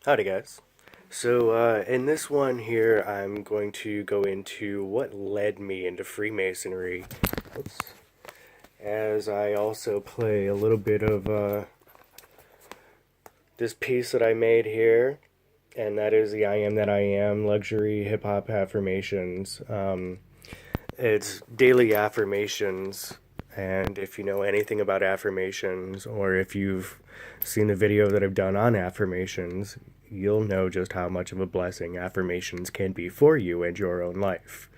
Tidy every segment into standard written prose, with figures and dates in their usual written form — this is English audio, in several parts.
Howdy, guys. So, in this one here, I'm going to go into what led me into Freemasonry. Oops. As I also play a little bit of this piece that I made here, and that is the I Am That I Am Luxury Hip Hop Affirmations. It's daily affirmations, and if you know anything about affirmations, or if you've seen the video that I've done on affirmations, you'll know just how much of a blessing affirmations can be for you and your own life.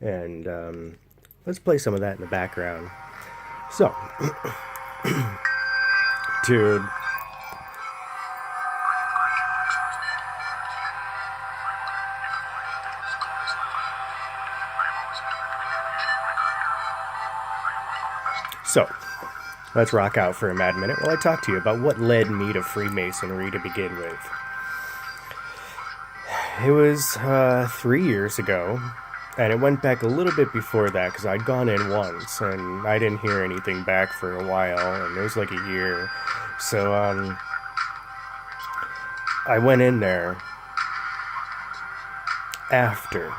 And let's play some of that in the background. So, dude. So, let's rock out for a mad minute while I talk to you about what led me to Freemasonry to begin with. It was 3 years ago, and it went back a little bit before that because I'd gone in once and I didn't hear anything back for a while, and it was like a year. So I went in there after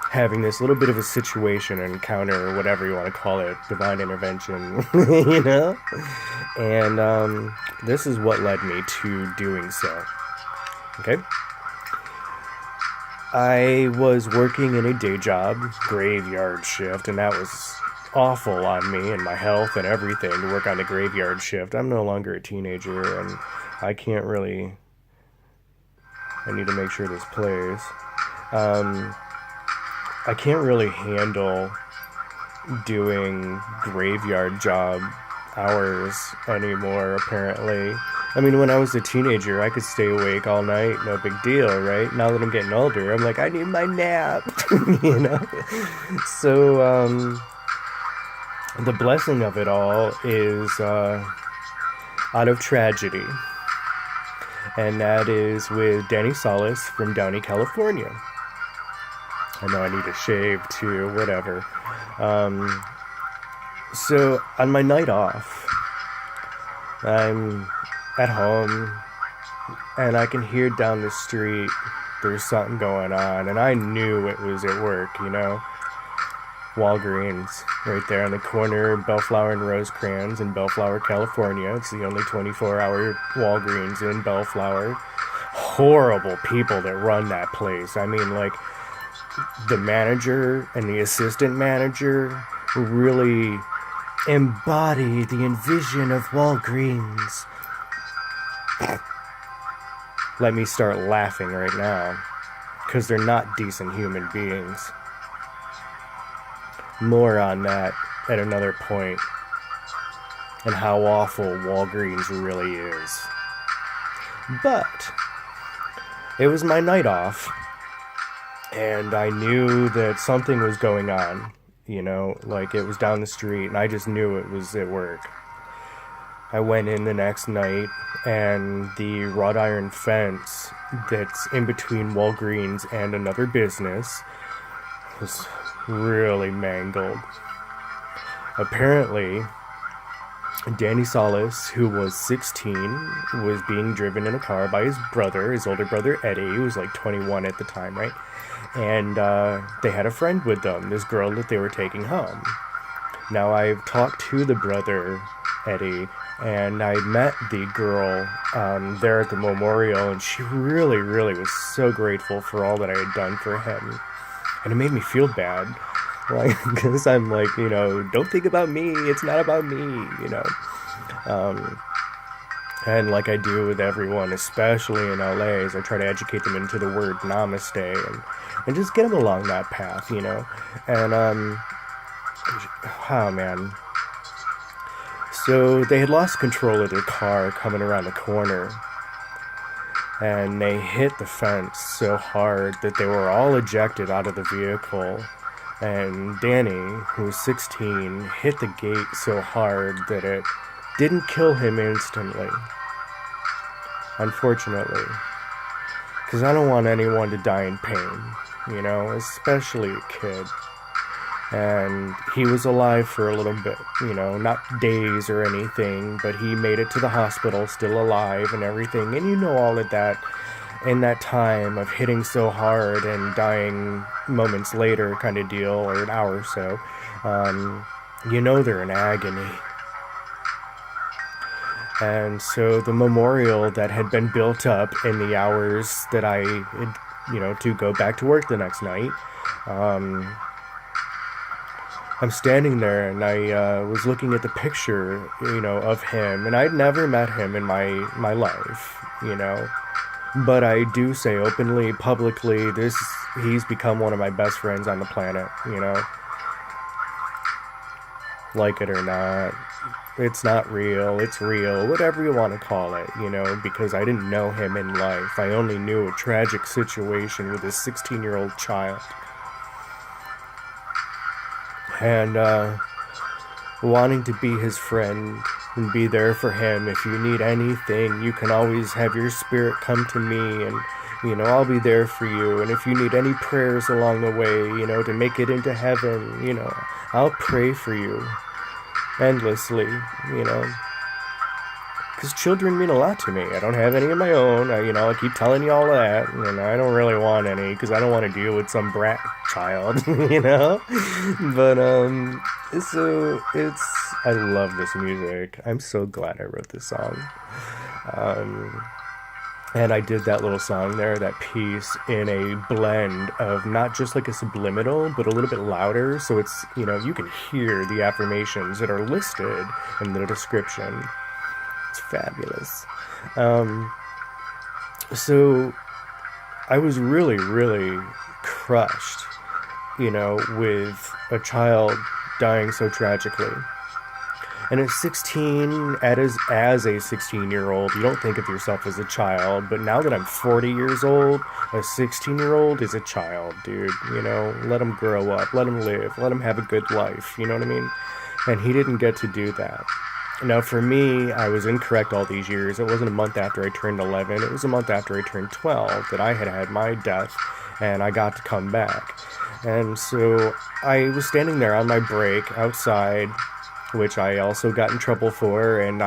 having this little bit of a situation, encounter, or whatever you want to call it, divine intervention, you know? And this is what led me to doing so. Okay? I was working in a day job, graveyard shift, and that was awful on me and my health and everything to work on the graveyard shift. I'm no longer a teenager, and I can't really. I need to make sure this plays. I can't really handle doing graveyard job hours anymore, apparently. I mean, when I was a teenager, I could stay awake all night, no big deal, right? Now that I'm getting older, I'm like, I need my nap, you know? So, the blessing of it all is out of tragedy, and that is with Danny Solis from Downey, California. I know I need a shave too, whatever. So, on my night off, I'm at home and I can hear down the street there's something going on, and I knew it was at work, you know. Walgreens, right there on the corner, Bellflower and Rosecrans in Bellflower, California. It's the only 24-hour Walgreens in Bellflower. Horrible people that run that place. I mean, like, the manager and the assistant manager really embody the envision of Walgreens. Let me start laughing right now, because they're not decent human beings. More on that at another point, and how awful Walgreens really is. But it was my night off, and I knew that something was going on, you know, like it was down the street, and I just knew it was at work. I went in the next night, and the wrought iron fence that's in between Walgreens and another business was really mangled. Apparently, Danny Solis, who was 16, was being driven in a car by his brother, his older brother Eddie, who was like 21 at the time, right? And they had a friend with them, this girl that they were taking home. Now, I've talked to the brother, Eddie, and I met the girl there at the memorial, and she really, really was so grateful for all that I had done for him. And it made me feel bad, like, because I'm like, you know, don't think about me, it's not about me, you know. And like I do with everyone, especially in LA, is I try to educate them into the word namaste, and just get them along that path, you know. And, oh man. So they had lost control of their car coming around the corner, and they hit the fence so hard that they were all ejected out of the vehicle. And Danny, who was 16, hit the gate so hard that it didn't kill him instantly. Unfortunately. Because I don't want anyone to die in pain, you know, especially a kid. And he was alive for a little bit, not days or anything, but he made it to the hospital still alive and everything. And all of that in that time of hitting so hard and dying moments later kind of deal, or an hour or so, um, they're in agony. And so the memorial that had been built up in the hours that I had, to go back to work the next night, um, I'm standing there and I was looking at the picture, of him, and I'd never met him in my life, but I do say openly, publicly, he's become one of my best friends on the planet, like it or not. It's not real, it's real, whatever you want to call it, because I didn't know him in life. I only knew a tragic situation with a 16-year-old child. And wanting to be his friend and be there for him. If you need anything, you can always have your spirit come to me, and I'll be there for you. And if you need any prayers along the way, to make it into heaven, I'll pray for you endlessly, because children mean a lot to me. I don't have any of my own. I keep telling you all that, and I don't really want any because I don't want to deal with some brat child, But so I love this music. I'm so glad I wrote this song. Um, and I did that little song there, that piece, in a blend of not just like a subliminal, but a little bit louder. So it's, you can hear the affirmations that are listed in the description. It's fabulous. Um, so I was really, really crushed, with a child dying so tragically. And at 16, as a 16-year-old, you don't think of yourself as a child. But now that I'm 40 years old, a 16-year-old is a child, dude. Let him grow up, let him live, let him have a good life. You know what I mean? And he didn't get to do that. Now, for me, I was incorrect all these years. It wasn't a month after I turned 11. It was a month after I turned 12 that I had had my death, and I got to come back. And so I was standing there on my break outside, which I also got in trouble for, and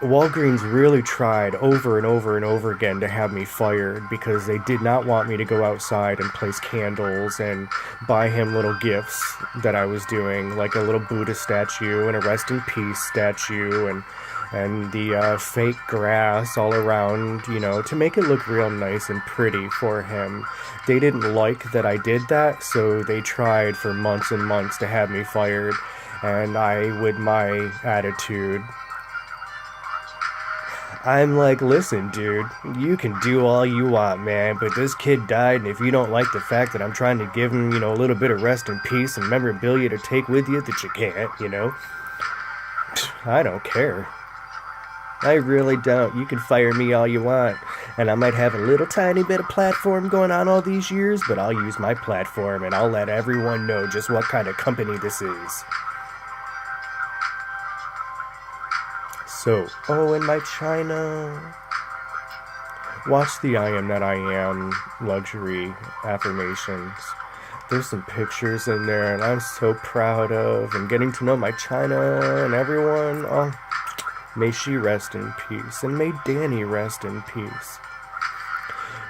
Walgreens really tried over and over and over again to have me fired because they did not want me to go outside and place candles and buy him little gifts that I was doing, like a little Buddha statue and a rest in peace statue, and the fake grass all around, to make it look real nice and pretty for him. They didn't like that I did that, so they tried for months and months to have me fired. And with my attitude, I'm like, listen, dude, you can do all you want, man, but this kid died, and if you don't like the fact that I'm trying to give him, a little bit of rest in peace and memorabilia to take with you that you can't, I don't care. I really don't. You can fire me all you want, and I might have a little tiny bit of platform going on all these years, but I'll use my platform and I'll let everyone know just what kind of company this is. So, in my china, watch the I Am That I Am luxury affirmations. There's some pictures in there, and I'm so proud of, and getting to know my china and everyone. Oh, may she rest in peace, and may Danny rest in peace.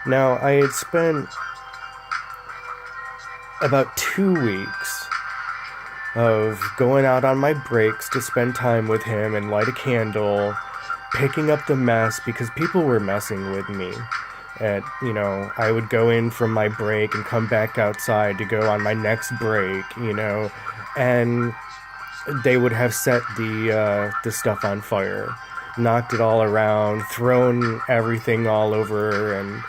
Now, I had spent about 2 weeks of going out on my breaks to spend time with him and light a candle, picking up the mess because people were messing with me. I would go in from my break and come back outside to go on my next break, and they would have set the stuff on fire, knocked it all around, thrown everything all over, and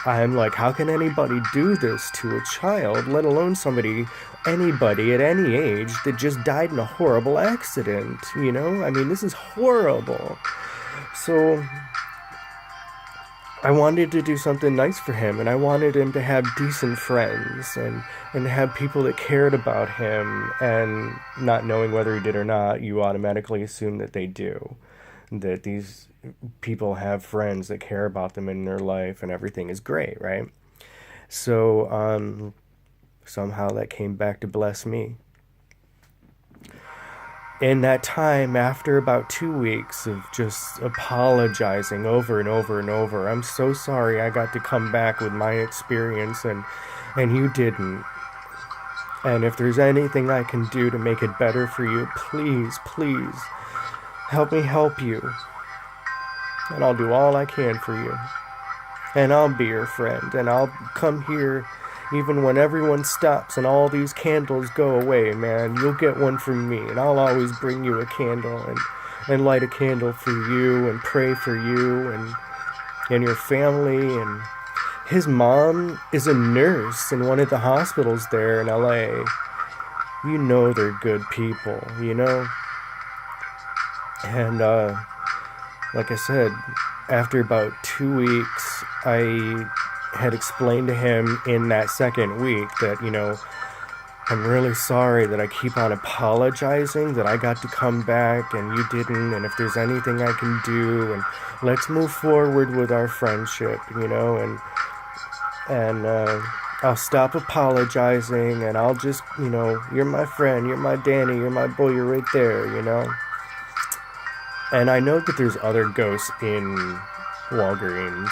I'm like, how can anybody do this to a child, let alone anybody at any age that just died in a horrible accident, I mean, this is horrible. So I wanted to do something nice for him, and I wanted him to have decent friends and have people that cared about him, and not knowing whether he did or not, you automatically assume that they do, that these people have friends that care about them in their life and everything is great, right? So somehow that came back to bless me. In that time, after about 2 weeks of just apologizing over and over and over, I'm so sorry I got to come back with my experience and you didn't. And if there's anything I can do to make it better for you, please, please, help me help you. And I'll do all I can for you. And I'll be your friend. And I'll come here even when everyone stops and all these candles go away, man. You'll get one from me. And I'll always bring you a candle and light a candle for you and pray for you and your family. And his mom is a nurse in one of the hospitals there in LA. You know they're good people, you know? And, like I said, after about 2 weeks, I had explained to him in that second week that, you know, I'm really sorry that I keep on apologizing, that I got to come back and you didn't, and if there's anything I can do, and let's move forward with our friendship, you know, and I'll stop apologizing, and I'll just, you know, you're my friend, you're my Danny, you're my boy, you're right there, you know. And I know that there's other ghosts in Walgreens,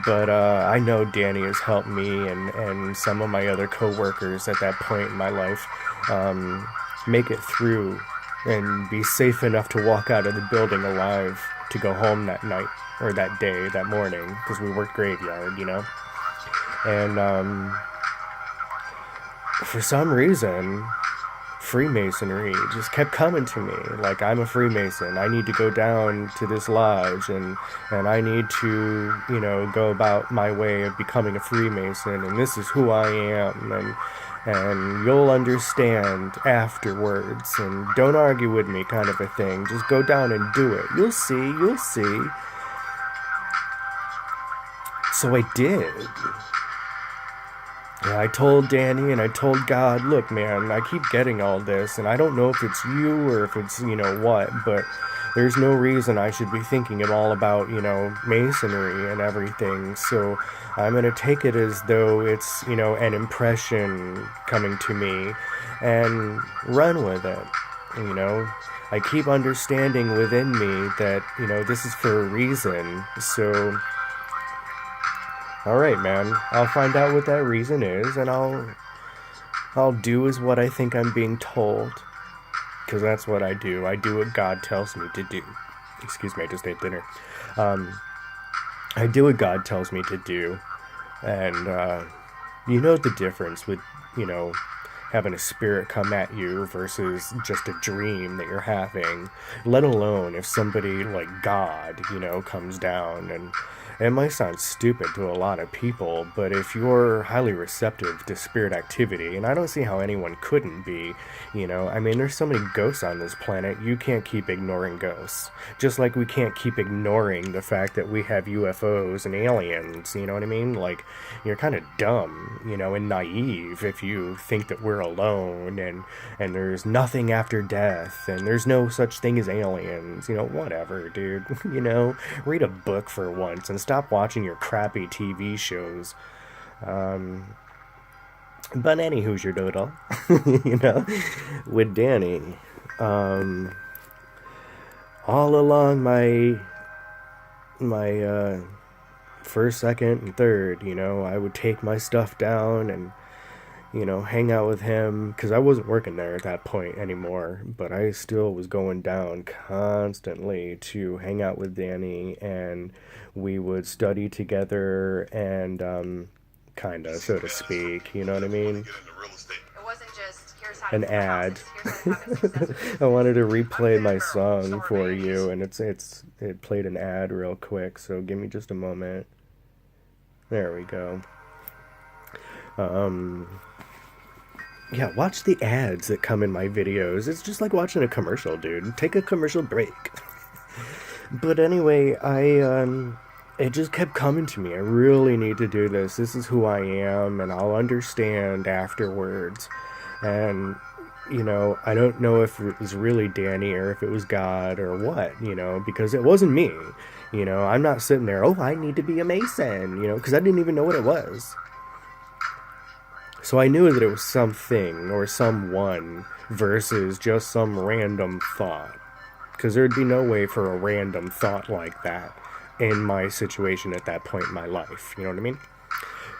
but I know Danny has helped me and some of my other co-workers at that point in my life make it through and be safe enough to walk out of the building alive to go home that night, or that day, that morning, because we worked graveyard, you know. And for some reason, Freemasonry just kept coming to me. Like, I'm a Freemason. I need to go down to this lodge and I need to, you know, go about my way of becoming a Freemason, and this is who I am, and you'll understand afterwards, and don't argue with me, kind of a thing. Just go down and do it. You'll see, you'll see. So I did. Yeah, I told Danny and I told God, look, man, I keep getting all this, and I don't know if it's you or if it's, you know, what, but there's no reason I should be thinking all about, you know, masonry and everything, so I'm going to take it as though it's, you know, an impression coming to me and run with it, you know. I keep understanding within me that, you know, this is for a reason, so... Alright, man, I'll find out what that reason is, and I'll do as what I think I'm being told. Because that's what I do. I do what God tells me to do. Excuse me, I just ate dinner. I do what God tells me to do. And, you know the difference with, you know, having a spirit come at you versus just a dream that you're having. Let alone if somebody like God, you know, comes down, and it might sound stupid to a lot of people, but if you're highly receptive to spirit activity, and I don't see how anyone couldn't be, you know, I mean, there's so many ghosts on this planet, you can't keep ignoring ghosts. Just like we can't keep ignoring the fact that we have UFOs and aliens, you know what I mean? Like, you're kind of dumb, you know, and naive if you think that we're alone, and there's nothing after death, and there's no such thing as aliens, you know, whatever, dude, you know, read a book for once, and stop watching your crappy TV shows. But anywho's your doodle, you know, with Danny, all along my first, second, and third, you know, I would take my stuff down and, you know, hang out with him, because I wasn't working there at that point anymore, but I still was going down constantly to hang out with Danny, and we would study together, and, kinda, so to speak, you know what I mean? An ad. I wanted to replay my song for you, and it played an ad real quick, so give me just a moment. There we go. Yeah, watch the ads that come in my videos. It's just like watching a commercial, dude. Take a commercial break. But anyway, it just kept coming to me. I really need to do this. This is who I am, and I'll understand afterwards. And, you know, I don't know if it was really Danny or if it was God or what, you know, because it wasn't me. You know, I'm not sitting there, oh, I need to be a Mason, you know, because I didn't even know what it was. So I knew that it was something or someone versus just some random thought. Because there'd be no way for a random thought like that in my situation at that point in my life. You know what I mean?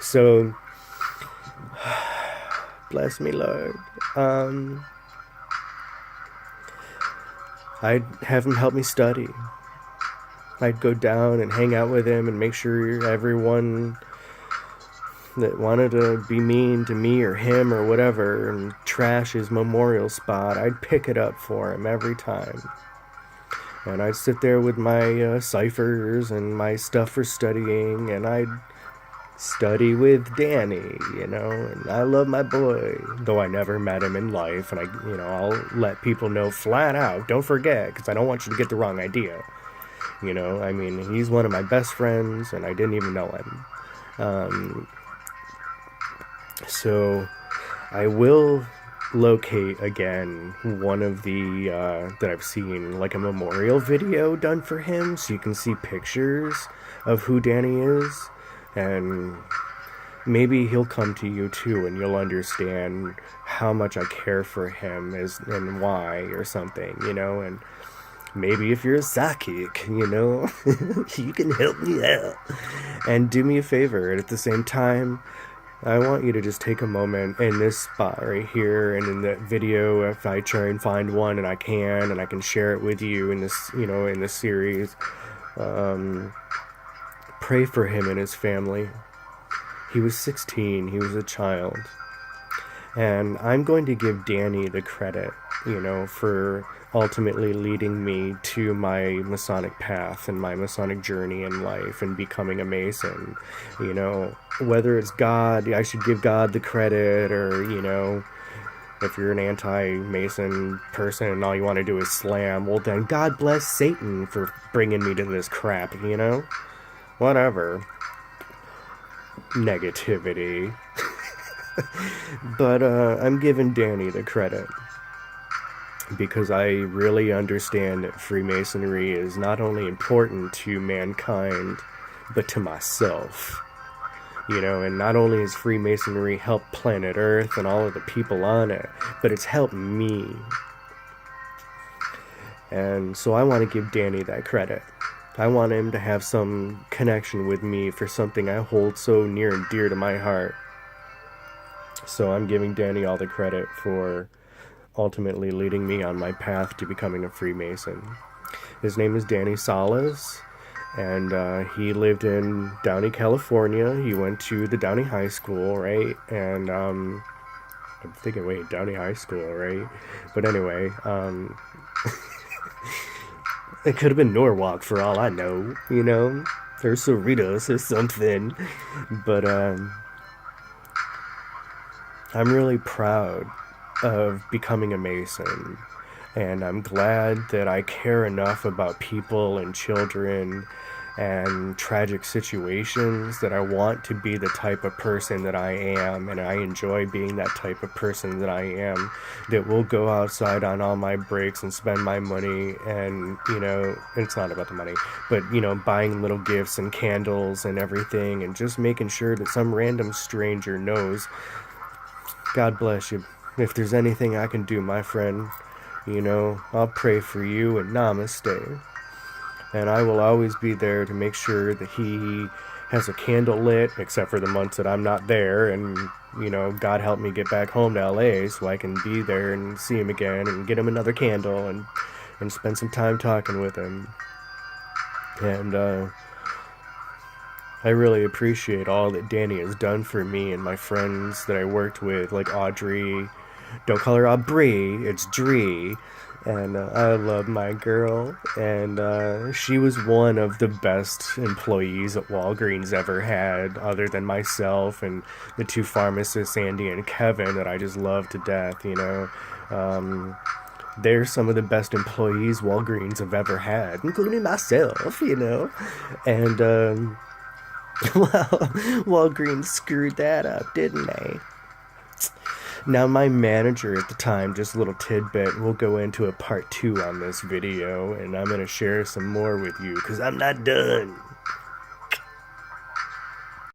So, bless me, Lord. I'd have him help me study. I'd go down and hang out with him and make sure everyone that wanted to be mean to me or him or whatever and trash his memorial spot, I'd pick it up for him every time. And I'd sit there with my ciphers and my stuff for studying, and I'd study with Danny, and I love my boy, though I never met him in life, and I'll let people know flat out, don't forget, because I don't want you to get the wrong idea. He's one of my best friends, and I didn't even know him. So I will locate again one of the that I've seen, like a memorial video done for him, so you can see pictures of who Danny is, and maybe he'll come to you too, and you'll understand how much I care for him and why, or something, and maybe if you're a psychic, you can help me out and do me a favor. And at the same time, I want you to just take a moment in this spot right here, and in that video, if I try and find one, and I can share it with you in this, in this series. Pray for him and his family. He was 16. He was a child. And I'm going to give Danny the credit, for ultimately leading me to my Masonic path and my Masonic journey in life and becoming a Mason. Whether it's God, I should give God the credit, or, if you're an anti-Mason person and all you want to do is slam, well then God bless Satan for bringing me to this crap, Whatever. Negativity. But I'm giving Danny the credit, because I really understand that Freemasonry is not only important to mankind, but to myself. And not only has Freemasonry helped planet Earth and all of the people on it, but it's helped me. And so I want to give Danny that credit. I want him to have some connection with me for something I hold so near and dear to my heart. So I'm giving Danny all the credit for ultimately leading me on my path to becoming a Freemason. His name is Danny Salas, and he lived in Downey, California. He went to the Downey High School, right? And I'm thinking, wait, Downey High School, right? But anyway, it could have been Norwalk for all I know, or Cerritos or something. But I'm really proud of becoming a Mason, and I'm glad that I care enough about people and children and tragic situations that I want to be the type of person that I am, and I enjoy being that type of person that I am, that will go outside on all my breaks and spend my money, and it's not about the money, but buying little gifts and candles and everything, and just making sure that some random stranger knows, God bless you. If there's anything I can do, my friend, I'll pray for you, and namaste. And I will always be there to make sure that he has a candle lit, except for the months that I'm not there, and, God help me get back home to LA so I can be there and see him again and get him another candle and spend some time talking with him. And I really appreciate all that Danny has done for me and my friends that I worked with, like Audrey. Don't call her Aubrey, it's Dree. And I love my girl, and she was one of the best employees that Walgreens ever had, other than myself and the two pharmacists, Andy and Kevin, that I just love to death. They're some of the best employees Walgreens have ever had, including myself. And well, Walgreens screwed that up, didn't they? Now, my manager at the time, just a little tidbit, we'll go into a part 2 on this video, and I'm going to share some more with you, because I'm not done.